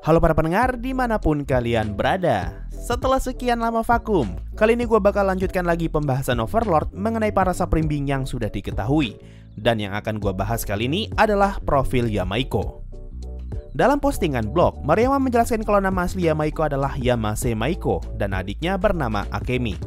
Halo para pendengar dimanapun kalian berada. Setelah sekian lama vakum, kali ini gue bakal lanjutkan lagi pembahasan Overlord mengenai para suprimbing yang sudah diketahui. Dan yang akan gue bahas kali ini adalah profil Yamaiko. Dalam postingan blog, Maruyama menjelaskan kalau nama asli Yamaiko adalah Yamase Maiko dan adiknya bernama Akemi.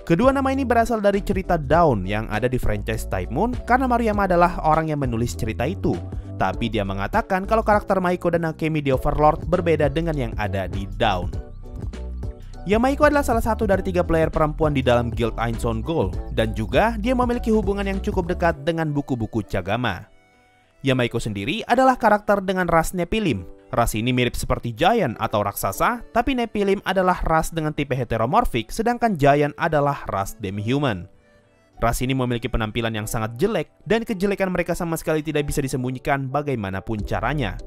Kedua nama ini berasal dari cerita Dawn yang ada di franchise Type Moon karena Maruyama adalah orang yang menulis cerita itu. Tapi dia mengatakan kalau karakter Maiko dan Akemi di Overlord berbeda dengan yang ada di Dawn. Yamaiko adalah salah satu dari 3 player perempuan di dalam Guild Ainsworn Gold, dan juga dia memiliki hubungan yang cukup dekat dengan buku-buku Chagama. Yamaiko sendiri adalah karakter dengan ras Nephilim. Ras ini mirip seperti Giant atau raksasa, tapi Nephilim adalah ras dengan tipe heteromorfik, sedangkan Giant adalah ras demi-human. Ras ini memiliki penampilan yang sangat jelek, dan kejelekan mereka sama sekali tidak bisa disembunyikan bagaimanapun caranya.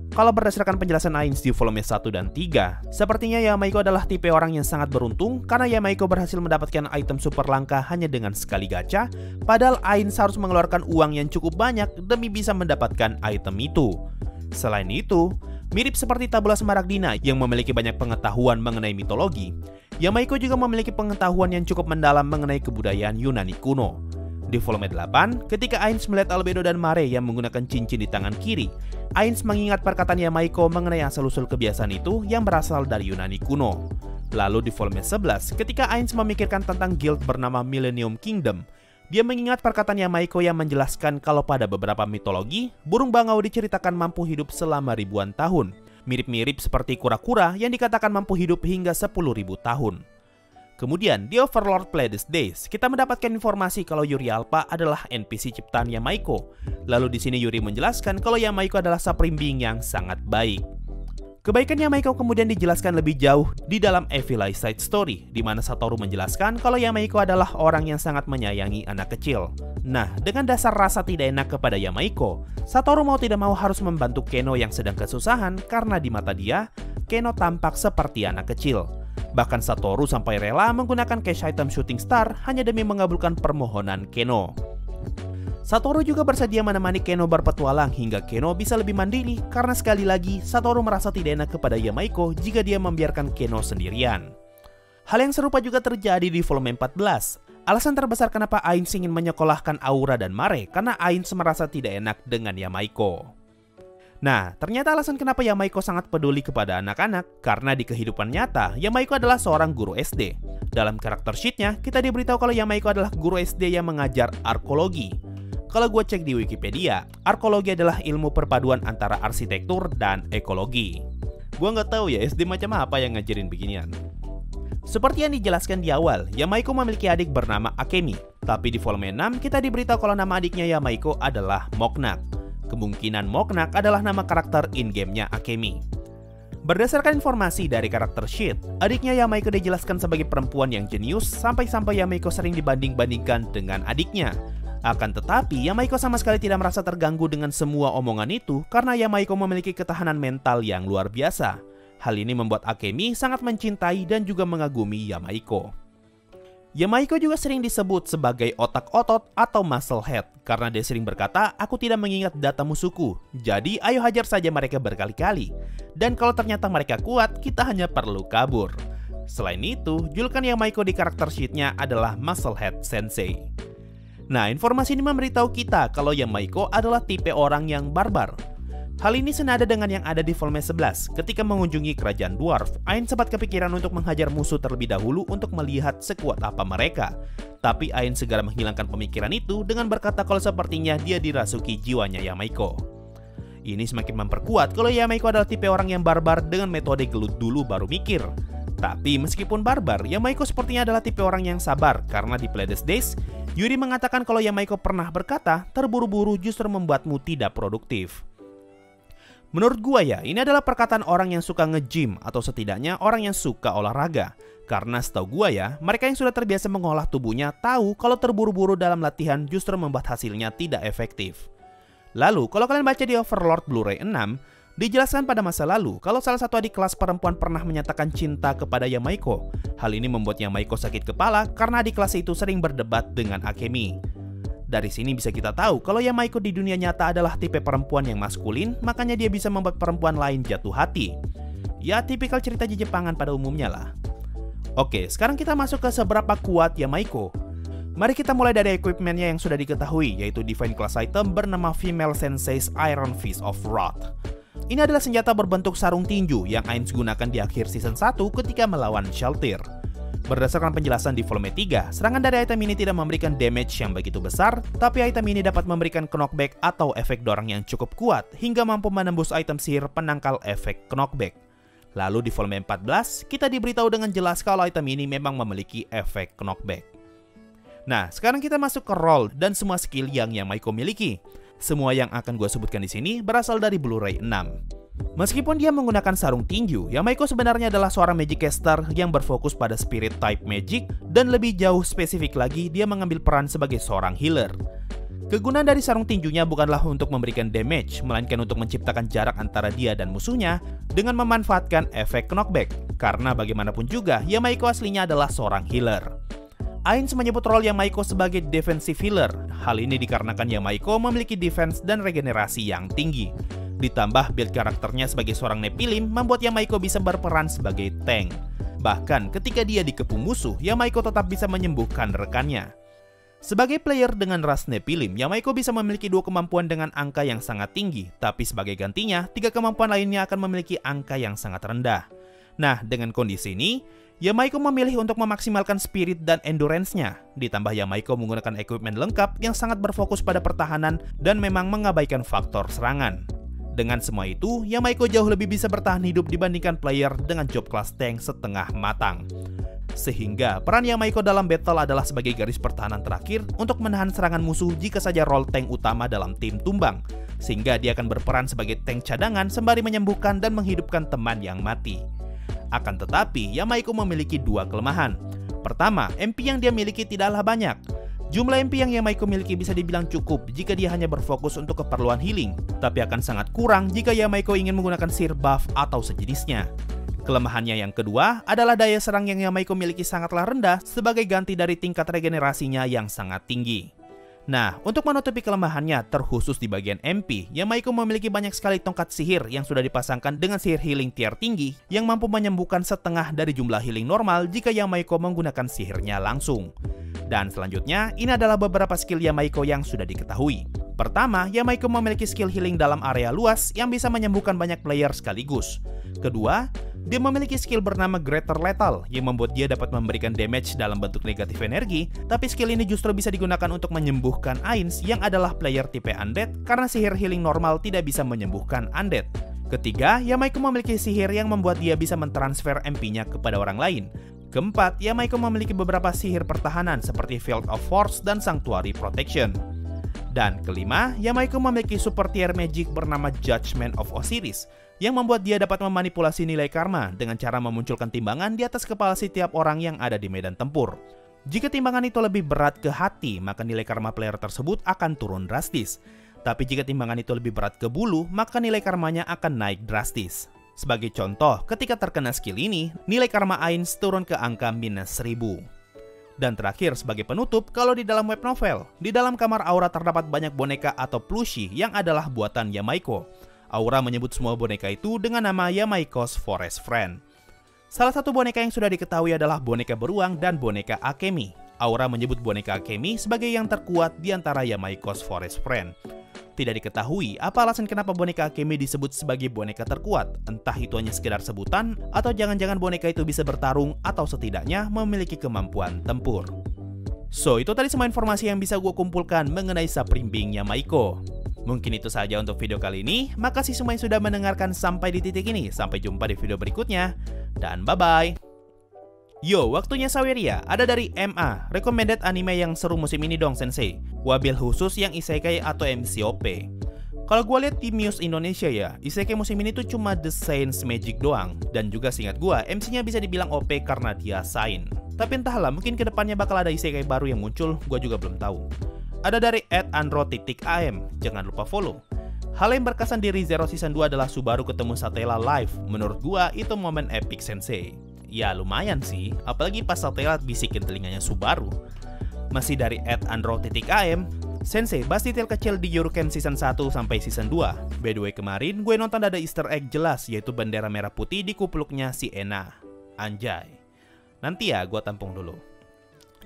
Kalau berdasarkan penjelasan Ainz di volume 1 dan 3, sepertinya Yamaiko adalah tipe orang yang sangat beruntung karena Yamaiko berhasil mendapatkan item super langka hanya dengan sekali gacha, padahal Ainz harus mengeluarkan uang yang cukup banyak demi bisa mendapatkan item itu. Selain itu, mirip seperti Tabula Smaragdina yang memiliki banyak pengetahuan mengenai mitologi, Yamaiko juga memiliki pengetahuan yang cukup mendalam mengenai kebudayaan Yunani kuno. Di volume 8, ketika Ainz melihat Albedo dan Mare yang menggunakan cincin di tangan kiri, Ainz mengingat perkataan Yamaiko mengenai asal-usul kebiasaan itu yang berasal dari Yunani kuno. Lalu di volume 11, ketika Ainz memikirkan tentang guild bernama Millennium Kingdom, dia mengingat perkataan Yamaiko yang menjelaskan kalau pada beberapa mitologi, burung bangau diceritakan mampu hidup selama ribuan tahun. Mirip-mirip seperti kura-kura yang dikatakan mampu hidup hingga 10.000 tahun. Kemudian, di Overlord Pleiades Days, kita mendapatkan informasi kalau Yuri Alpha adalah NPC ciptaan Yamaiko. Lalu di sini Yuri menjelaskan kalau Yamaiko adalah suprimbing yang sangat baik. Kebaikan Yamaiko kemudian dijelaskan lebih jauh di dalam Evilai Side Story, di mana Satoru menjelaskan kalau Yamaiko adalah orang yang sangat menyayangi anak kecil. Nah, dengan dasar rasa tidak enak kepada Yamaiko, Satoru mau tidak mau harus membantu Keno yang sedang kesusahan karena di mata dia, Keno tampak seperti anak kecil. Bahkan Satoru sampai rela menggunakan cash item Shooting Star hanya demi mengabulkan permohonan Keno. Satoru juga bersedia menemani Keno berpetualang hingga Keno bisa lebih mandiri karena sekali lagi Satoru merasa tidak enak kepada Yamaiko jika dia membiarkan Keno sendirian. Hal yang serupa juga terjadi di volume 14. Alasan terbesar kenapa Ainz ingin menyekolahkan Aura dan Mare karena Ainz merasa tidak enak dengan Yamaiko. Nah, ternyata alasan kenapa Yamaiko sangat peduli kepada anak-anak karena di kehidupan nyata, Yamaiko adalah seorang guru SD. Dalam karakter sheet-nya, kita diberitahu kalau Yamaiko adalah guru SD yang mengajar arkologi. Kalau gue cek di Wikipedia, arkologi adalah ilmu perpaduan antara arsitektur dan ekologi. Gue nggak tahu ya SD macam apa yang ngajarin beginian. Seperti yang dijelaskan di awal, Yamaiko memiliki adik bernama Akemi. Tapi di volume 6, kita diberitahu kalau nama adiknya Yamaiko adalah Moknak. Kemungkinan Moknak adalah nama karakter in-game-nya Akemi. Berdasarkan informasi dari karakter sheet, adiknya Yamaiko dijelaskan sebagai perempuan yang jenius sampai-sampai Yamaiko sering dibanding-bandingkan dengan adiknya. Akan tetapi, Yamaiko sama sekali tidak merasa terganggu dengan semua omongan itu karena Yamaiko memiliki ketahanan mental yang luar biasa. Hal ini membuat Akemi sangat mencintai dan juga mengagumi Yamaiko. Yamaiko juga sering disebut sebagai otak otot atau muscle head karena dia sering berkata, "Aku tidak mengingat data musuhku, jadi ayo hajar saja mereka berkali-kali. Dan kalau ternyata mereka kuat, kita hanya perlu kabur." Selain itu, julukan Yamaiko di karakter sheet-nya adalah Muscle Head Sensei. Nah, informasi ini memberitahu kita kalau Yamaiko adalah tipe orang yang barbar. Hal ini senada dengan yang ada di volume 11. Ketika mengunjungi kerajaan dwarf, Ainz sempat kepikiran untuk menghajar musuh terlebih dahulu untuk melihat sekuat apa mereka. Tapi Ainz segera menghilangkan pemikiran itu dengan berkata kalau sepertinya dia dirasuki jiwanya Yamaiko. Ini semakin memperkuat kalau Yamaiko adalah tipe orang yang barbar dengan metode gelut dulu baru mikir. Tapi meskipun barbar, Yamaiko sepertinya adalah tipe orang yang sabar karena di Pleiades Days, Yuri mengatakan kalau Yamaiko pernah berkata, terburu-buru justru membuatmu tidak produktif. Menurut gua ya, ini adalah perkataan orang yang suka nge-gym atau setidaknya orang yang suka olahraga. Karena setahu gua ya, mereka yang sudah terbiasa mengolah tubuhnya tahu kalau terburu-buru dalam latihan justru membuat hasilnya tidak efektif. Lalu, kalau kalian baca di Overlord Blu-ray 6, dijelaskan pada masa lalu kalau salah satu adik kelas perempuan pernah menyatakan cinta kepada Yamaiko. Hal ini membuat Yamaiko sakit kepala karena adik kelas itu sering berdebat dengan Akemi. Dari sini bisa kita tahu kalau Yamaiko di dunia nyata adalah tipe perempuan yang maskulin, makanya dia bisa membuat perempuan lain jatuh hati. Ya tipikal cerita Jepangan pada umumnya lah. Oke, sekarang kita masuk ke seberapa kuat Yamaiko. Mari kita mulai dari equipmentnya yang sudah diketahui, yaitu Divine Class item bernama Female Sensei's Iron Fist of Wrath. Ini adalah senjata berbentuk sarung tinju yang Ainz gunakan di akhir season 1 ketika melawan Shaltir. Berdasarkan penjelasan di volume 3, serangan dari item ini tidak memberikan damage yang begitu besar, tapi item ini dapat memberikan knockback atau efek dorong yang cukup kuat hingga mampu menembus item sihir penangkal efek knockback. Lalu di volume 14, kita diberitahu dengan jelas kalau item ini memang memiliki efek knockback. Nah, sekarang kita masuk ke role dan semua skill yang Yamaiko miliki. Semua yang akan gue sebutkan di sini berasal dari Blu-ray 6. Meskipun dia menggunakan sarung tinju, Yamaiko sebenarnya adalah seorang magic caster yang berfokus pada spirit type magic, dan lebih jauh spesifik lagi dia mengambil peran sebagai seorang healer. Kegunaan dari sarung tinjunya bukanlah untuk memberikan damage, melainkan untuk menciptakan jarak antara dia dan musuhnya dengan memanfaatkan efek knockback, karena bagaimanapun juga Yamaiko aslinya adalah seorang healer. Ainz menyebut role Yamaiko sebagai defensive healer. Hal ini dikarenakan Yamaiko memiliki defense dan regenerasi yang tinggi. Ditambah build karakternya sebagai seorang Nephilim membuat Yamaiko bisa berperan sebagai tank. Bahkan ketika dia dikepung musuh, Yamaiko tetap bisa menyembuhkan rekannya. Sebagai player dengan ras Nephilim, Yamaiko bisa memiliki 2 kemampuan dengan angka yang sangat tinggi, tapi sebagai gantinya, 3 kemampuan lainnya akan memiliki angka yang sangat rendah. Nah, dengan kondisi ini, Yamaiko memilih untuk memaksimalkan spirit dan endurance-nya. Ditambah Yamaiko menggunakan equipment lengkap yang sangat berfokus pada pertahanan dan memang mengabaikan faktor serangan. Dengan semua itu, Yamaiko jauh lebih bisa bertahan hidup dibandingkan player dengan job class tank setengah matang. Sehingga peran Yamaiko dalam battle adalah sebagai garis pertahanan terakhir untuk menahan serangan musuh jika saja role tank utama dalam tim tumbang. Sehingga dia akan berperan sebagai tank cadangan sembari menyembuhkan dan menghidupkan teman yang mati. Akan tetapi, Yamaiko memiliki 2 kelemahan. Pertama, MP yang dia miliki tidaklah banyak. Jumlah MP yang Yamaiko miliki bisa dibilang cukup jika dia hanya berfokus untuk keperluan healing, tapi akan sangat kurang jika Yamaiko ingin menggunakan seer buff atau sejenisnya. Kelemahannya yang kedua adalah daya serang yang Yamaiko miliki sangatlah rendah sebagai ganti dari tingkat regenerasinya yang sangat tinggi. Nah, untuk menutupi kelemahannya terkhusus di bagian MP, Yamaiko memiliki banyak sekali tongkat sihir yang sudah dipasangkan dengan sihir healing tier tinggi yang mampu menyembuhkan setengah dari jumlah healing normal jika Yamaiko menggunakan sihirnya langsung. Dan selanjutnya, ini adalah beberapa skill Yamaiko yang sudah diketahui. Pertama, Yamaiko memiliki skill healing dalam area luas yang bisa menyembuhkan banyak player sekaligus. Kedua, dia memiliki skill bernama Greater Lethal yang membuat dia dapat memberikan damage dalam bentuk negatif energi, tapi skill ini justru bisa digunakan untuk menyembuhkan Ainz yang adalah player tipe undead karena sihir healing normal tidak bisa menyembuhkan undead. Ketiga, Yamaiko memiliki sihir yang membuat dia bisa mentransfer MP-nya kepada orang lain. Keempat, Yamaiko memiliki beberapa sihir pertahanan seperti Field of Force dan Sanctuary Protection. Dan kelima, Yamaiko memiliki super tier magic bernama Judgment of Osiris yang membuat dia dapat memanipulasi nilai karma dengan cara memunculkan timbangan di atas kepala setiap orang yang ada di medan tempur. Jika timbangan itu lebih berat ke hati, maka nilai karma player tersebut akan turun drastis. Tapi jika timbangan itu lebih berat ke bulu, maka nilai karmanya akan naik drastis. Sebagai contoh, ketika terkena skill ini, nilai karma Ainz turun ke angka minus 1000. Dan terakhir sebagai penutup, kalau di dalam web novel, di dalam kamar Aura terdapat banyak boneka atau plushie yang adalah buatan Yamaiko. Aura menyebut semua boneka itu dengan nama Yamaiko's Forest Friend. Salah satu boneka yang sudah diketahui adalah boneka beruang dan boneka Akemi. Aura menyebut boneka Akemi sebagai yang terkuat di antara Yamaiko's Forest Friend. Tidak diketahui apa alasan kenapa boneka Akemi disebut sebagai boneka terkuat. Entah itu hanya sekedar sebutan, atau jangan-jangan boneka itu bisa bertarung atau setidaknya memiliki kemampuan tempur. So, itu tadi semua informasi yang bisa gue kumpulkan mengenai Supreme Yamaiko. Mungkin itu saja untuk video kali ini. Makasih semua yang sudah mendengarkan sampai di titik ini. Sampai jumpa di video berikutnya. Dan bye-bye. Yo, waktunya Saweria. Ada dari MA. Recommended anime yang seru musim ini dong, Sensei. Wabil khusus yang isekai atau MCOP. Kalau gue lihat di Muse Indonesia ya, isekai musim ini tuh cuma The Saints Magic doang. Dan juga seingat gue, MC-nya bisa dibilang OP karena dia Saint. Tapi entahlah, mungkin kedepannya bakal ada isekai baru yang muncul, gue juga belum tahu. Ada dari @andro_am, jangan lupa follow. Hal yang berkesan di ReZero Season 2 adalah Subaru ketemu Satella live. Menurut gua itu momen epic Sensei. Ya lumayan sih, apalagi pas Satella bisikin telinganya Subaru. Masih dari @andro_am, Sensei, bahas detail kecil di Yuruken season 1 sampai season 2. By the way, kemarin gue nonton ada easter egg jelas, yaitu bendera merah putih di kupluknya si Ena. Anjay. Nanti ya, gue tampung dulu.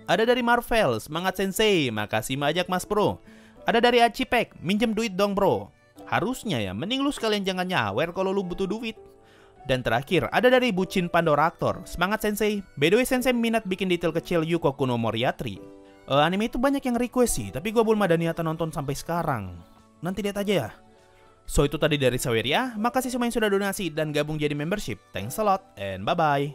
Ada dari Marvel, semangat Sensei, makasih banyak mas bro. Ada dari Acipek, minjem duit dong bro. Harusnya ya, mending lu sekalian jangan nyawer kalau lu butuh duit. Dan terakhir, ada dari Bucin Pandoraktor, semangat Sensei. By the way, Sensei minat bikin detail kecil Yukoku no Moriarty. Anime itu banyak yang request sih, tapi gue belum ada niatan nonton sampai sekarang. Nanti lihat aja ya. So itu tadi dari Saweria, makasih semua yang sudah donasi dan gabung jadi membership. Thanks a lot and bye-bye.